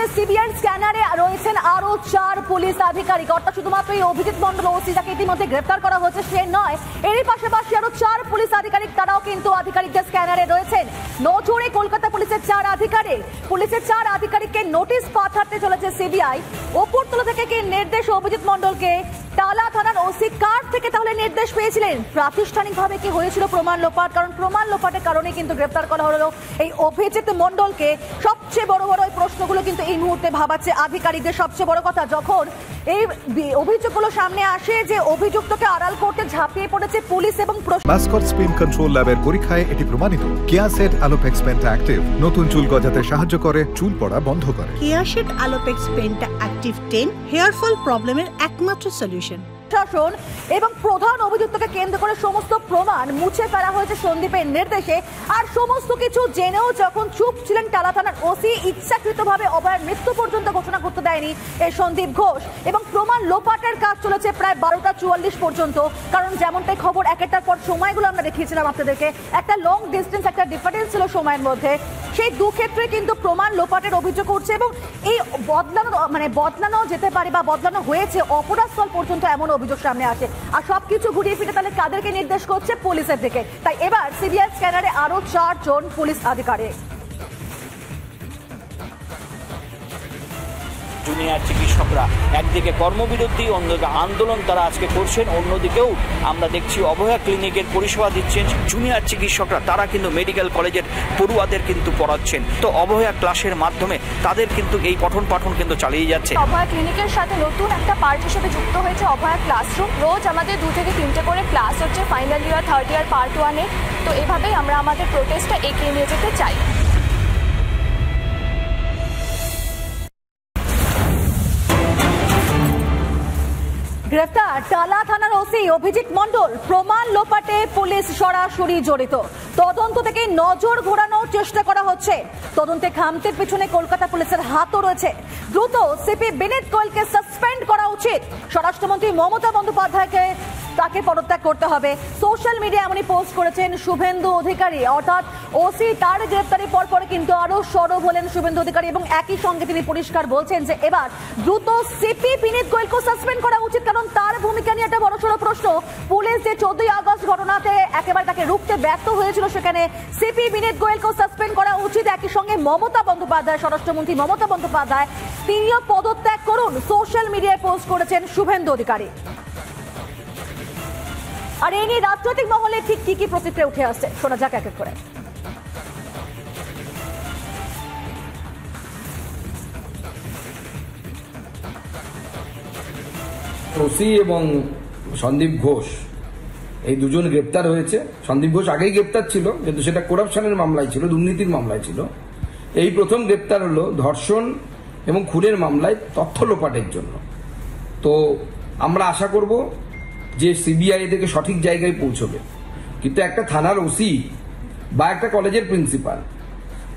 যে সিবিআই স্ক্যানারে রয়েছেন আরো 4 পুলিশ আধিকারিক, অর্থাৎ শুধুমাত্র এই অভিজিৎ মন্ডল ওসি যাকে ইতিমধ্যে গ্রেফতার করা হয়েছে সে নয়, এরই পাশাপাশি আরো 4 পুলিশ আধিকারিক তারাও কিন্তু আধিকারিকদের স্ক্যানারে রয়েছেন। নজরে কলকাতা পুলিশের 4 আধিকারিক, পুলিশের 4 আধিকারিককে নোটিশ পাঠাতে চলেছে সিবিআই। ওপরতলা থেকে কি নির্দেশ অভিজিৎ মন্ডলকে? টালা থানার ওসি কার থেকে তাহলে নির্দেশ পেয়েছিলেন? প্রাতিষ্ঠানিকভাবে কি হয়েছিল প্রমাণ লোপাট? কারণ প্রমাণ লোপাটের কারণে কিন্তু গ্রেফতার করা হলো এই অভিজিৎ মন্ডলকে। সবচেয়ে বড় বড় এই প্রশ্নগুলো কিন্তু এই মুহূর্তে ভাবাচ্ছে আধিকারিকদের। সবচেয়ে বড় কথা, যখন এই অভিযোগগুলো সামনে আসে যে অভিযুক্তকে আড়াল করতে ঝাঁপিয়ে পড়েছে পুলিশ এবং মাস্কট স্পিন কন্ট্রোল ল্যাবের পরীক্ষায় এটি প্রমাণিত। কেয়াসেট আলোপেক্স পেন্টা অ্যাক্টিভ নতুন চুল গজাতে সাহায্য করে, চুল পড়া বন্ধ করে। Keya Seth Alopex penta active 10 hair fall প্রবলেমের একমাত্র সলিউশন। শাসন এবং প্রধান অভিযুক্তকে কেন্দ্র করে সমস্ত প্রমাণ মুছে ফেলা হয়েছে সন্দীপের নির্দেশে। আর সমস্ত কিছু জেনেও যখন চুপ ছিলেন টালা থানার ওসি, ইচ্ছাকৃতভাবে অভয়ের মৃত্যু পর্যন্ত ঘোষণা করতে দেয়নি এই সন্দীপ ঘোষ। এবং প্রমাণ লোপাটের কাজ চলেছে প্রায় 12টা 44 পর্যন্ত। কারণ যেমনটাই খবর, একটার পর সময়গুলো আমরা দেখিয়েছিলাম আপনাদেরকে, একটা লং ডিস্টেন্স, একটা ডিফারেন্স ছিল সময়ের মধ্যে। সেই দু ক্ষেত্রে কিন্তু প্রমাণ লোপাটের অভিযোগ উঠছে এবং এই বদলানো যেতে পারে বা বদলানো হয়েছে অপরাধস্থল পর্যন্ত এমন অভিযোগ সামনে আসে। আর সবকিছু ঘুরিয়ে ফিরে তাহলে কাদেরকে নির্দেশ করছে? পুলিশের দিকে। তাই এবার সিবিআই স্ক্যানারে আরো 4 জন পুলিশ আধিকারিক। জুনিয়র চিকিৎসকরা একদিকে কর্মবিরতি, অন্যদিকে আন্দোলন তারা আজকে করছেন। অন্যদিকেও আমরা দেখছি অভয়া ক্লিনিকের পরিষেবা দিচ্ছেন জুনিয়র চিকিৎসকরা, তারা কিন্তু মেডিকেল কলেজের পড়ুয়াদের কিন্তু পড়াচ্ছেন। তো অভয়া ক্লাসের মাধ্যমে তাদের কিন্তু এই পঠন পাঠন কিন্তু চালিয়ে যাচ্ছে। অভয়া ক্লিনিকের সাথে নতুন একটা পার্ট হিসেবে যুক্ত হয়েছে অভয়া ক্লাসরুম। রোজ আমাদের 2 থেকে 3টে করে ক্লাস হচ্ছে final year, third year, part 1-এ। তো এভাবেই আমরা আমাদের প্রোটেস্টটা এগিয়ে নিয়ে যেতে চাই। গ্রেফতার টালা থানার ওসি অভিজিৎ মন্ডল। প্রমাণ লোপাটে পুলিশ সরাসরি জড়িত। তদন্ত থেকে নজর ঘোরানোর চেষ্টা করা হচ্ছে। তদন্তে খামতির পিছনে কলকাতা পুলিশের হাতও রয়েছে। দ্রুত সিপি বিনীত গোয়েলকে সাসপেন্ড করা উচিত। স্বরাষ্ট্রমন্ত্রী মমতা বন্দ্যোপাধ্যায়কে তাকে পদত্যাগ করতে হবে। সোশ্যাল মিডিয়া এমনই পোস্ট করেছেন শুভেন্দু অধিকারী। অর্থাৎ ওসি তার গ্রেফতারের পর কিন্তু আরো সরব হলেন শুভেন্দু অধিকারী এবং একই সঙ্গে তিনি পরিষ্কার বলছেন যে এবার দ্রুত সিপি বিনীত গোয়েলকে সাসপেন্ড করা উচিত। কারণ তার ভূমিকা নিয়ে একটা বড়সড় প্রশ্ন। পুলিশ যে 14ই আগস্ট ঘটনাতে একেবারে তাকে রুখতে ব্যর্থ হয়েছিল, সেখানে সিপি বিনীত গোয়েলকে সাসপেন্ড করা উচিত। একই সঙ্গে মমতা বন্দ্যোপাধ্যায়, স্বরাষ্ট্রমন্ত্রী মমতা বন্দ্যোপাধ্যায়, তিনিও পদত্যাগ করুন, সোশ্যাল মিডিয়ায় পোস্ট করেছেন শুভেন্দু অধিকারী। আর এই নিয়ে রাজনৈতিক মহলে ঠিক কি প্রতিক্রিয়া উঠে আসছে শোনা যাক এক এক করে। ওসি এবং সন্দীপ ঘোষ এই দুজন গ্রেপ্তার হয়েছে। সন্দীপ ঘোষ আগেই গ্রেপ্তার ছিল, কিন্তু সেটা করাপশনের মামলায় ছিল, দুর্নীতির মামলায় ছিল। এই প্রথম গ্রেপ্তার হলো ধর্ষণ এবং খুনের মামলায় তথ্য লোপাটের জন্য। তো আমরা আশা করব যে সিবিআই থেকে সঠিক জায়গায় পৌঁছবে। কিন্তু একটা থানার ওসি বা একটা কলেজের প্রিন্সিপাল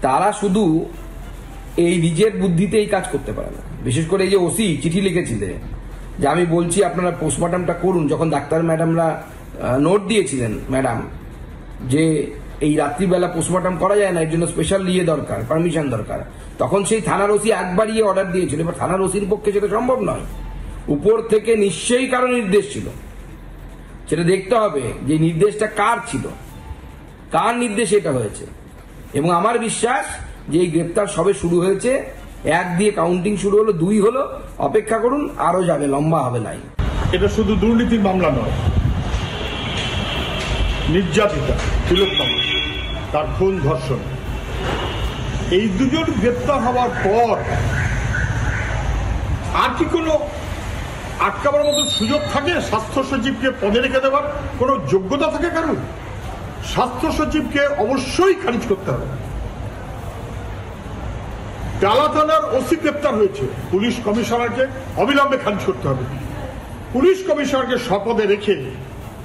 তারা শুধু এই নিজের বুদ্ধিতে এই কাজ করতে পারে না। বিশেষ করে এই যে ওসি চিঠি লিখেছিলেন যে আমি বলছি আপনারা পোস্টমর্টমটা করুন, যখন ডাক্তার ম্যাডামরা নোট দিয়েছিলেন ম্যাডাম যে এই রাত্রিবেলা পোস্টমর্টম করা যায় না, এর জন্য স্পেশাল দরকার, পারমিশন দরকার, তখন সেই থানার ওসি একবারই অর্ডার দিয়েছিল। এবার থানার ওসির পক্ষে সেটা সম্ভব নয়। উপর থেকে নিশ্চয়ই কারো নির্দেশ ছিল, সেটা দেখতে হবে যে নির্দেশটা কার ছিল, কার নির্দেশে এটা হয়েছে। এবং আমার বিশ্বাস যে এই গ্রেপ্তার সবে শুরু হয়েছে, 1 দিয়ে কাউন্টিং শুরু হলো, 2 হলো, অপেক্ষা করুন, আরো যাবে, লম্বা হবে লাইন। এটা শুধু দুর্নীতির মামলা নয়, নির্যাতিতা তিলোত্তমা, তার খুন, ধর্ষণ, এই দুজন গ্রেপ্তার হওয়ার পর আর কি কোনো আটকাবার মতো সুযোগ থাকে? স্বাস্থ্য সচিবকে পদে রেখে দেওয়ার কোনো যোগ্যতা থাকে কারণ? স্বাস্থ্য সচিবকে অবশ্যই খারিজ করতে হবে। টালা থানার ওসি গ্রেপ্তার হয়েছে, পুলিশ কমিশনারকে অবিলম্বে খারিজ করতে হবে। পুলিশ কমিশনারকে শপথে রেখে,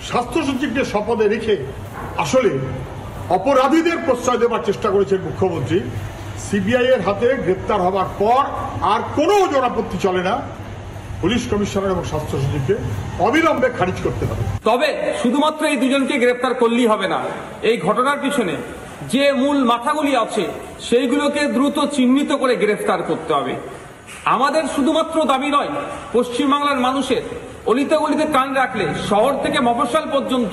স্বাস্থ্য সচিবকে শপথে রেখে আসলে অপরাধীদের প্রশ্রয় দেওয়ার চেষ্টা করেছেন মুখ্যমন্ত্রী। সিবিআই এর হাতে গ্রেপ্তার হওয়ার পর আর কোনো জনাপত্তি চলে না, পুলিশ কমিশনার এবং স্বাস্থ্য সচিবকে অবিলম্বে খারিজ করতে হবে। তবে শুধুমাত্র এই দুজনকে গ্রেপ্তার করলেই হবে না। এই ঘটনার পিছনে যে মূল মাথাগুলি আছে সেইগুলোকে দ্রুত চিহ্নিত করে গ্রেফতার করতে হবে। আমাদের শুধুমাত্র দাবি নয়, পশ্চিমবাংলার মানুষের অলিতে গলিতে কান রাখলে শহর থেকে মফস্বল পর্যন্ত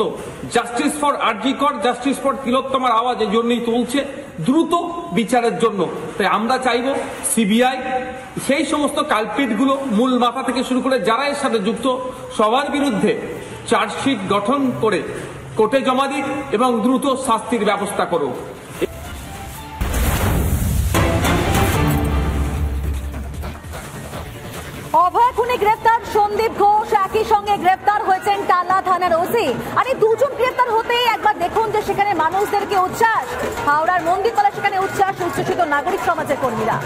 জাস্টিস ফর আরজি কর, জাস্টিস ফর তিলোত্তমার আওয়াজ এই জন্যই তুলছে, দ্রুত বিচারের জন্য। তাই আমরা চাইব সিবিআই সেই সমস্ত কালপিটগুলো মূল মাথা থেকে শুরু করে যারা এর সাথে যুক্ত সবার বিরুদ্ধে চার্জশিট গঠন করে কোর্টে জমা দিক এবং দ্রুত শাস্তির ব্যবস্থা করুক। অভয় খুনে গ্রেফতার সন্দীপ ঘোষ, একই সঙ্গে গ্রেফতার হয়েছেন টালা থানার ওসি। আর এই দুজন গ্রেফতার হতেই একবার দেখুন যে সেখানে মানুষদেরকে উচ্ছ্বাস, হাওড়ার মন্দিরতলা সেখানে উচ্ছ্বাস উচ্ছ্বসিত নাগরিক সমাজের কর্মীরা।